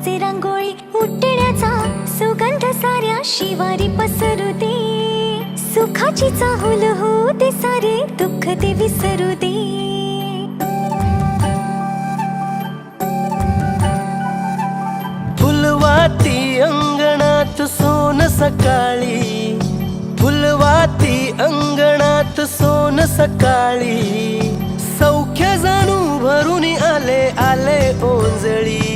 वाजते रांगोळी उठण्याचा सुगंध साऱ्या शिवारी पसरू दे सुखाची चाहूल होऊ दे सारे दुःख ते विसरू दे फुलवाती अंगणात सोन सकाळी फुलवाती अंगणात सोन सकाळी सौख्य जाणू भरून आले आले ओंजळी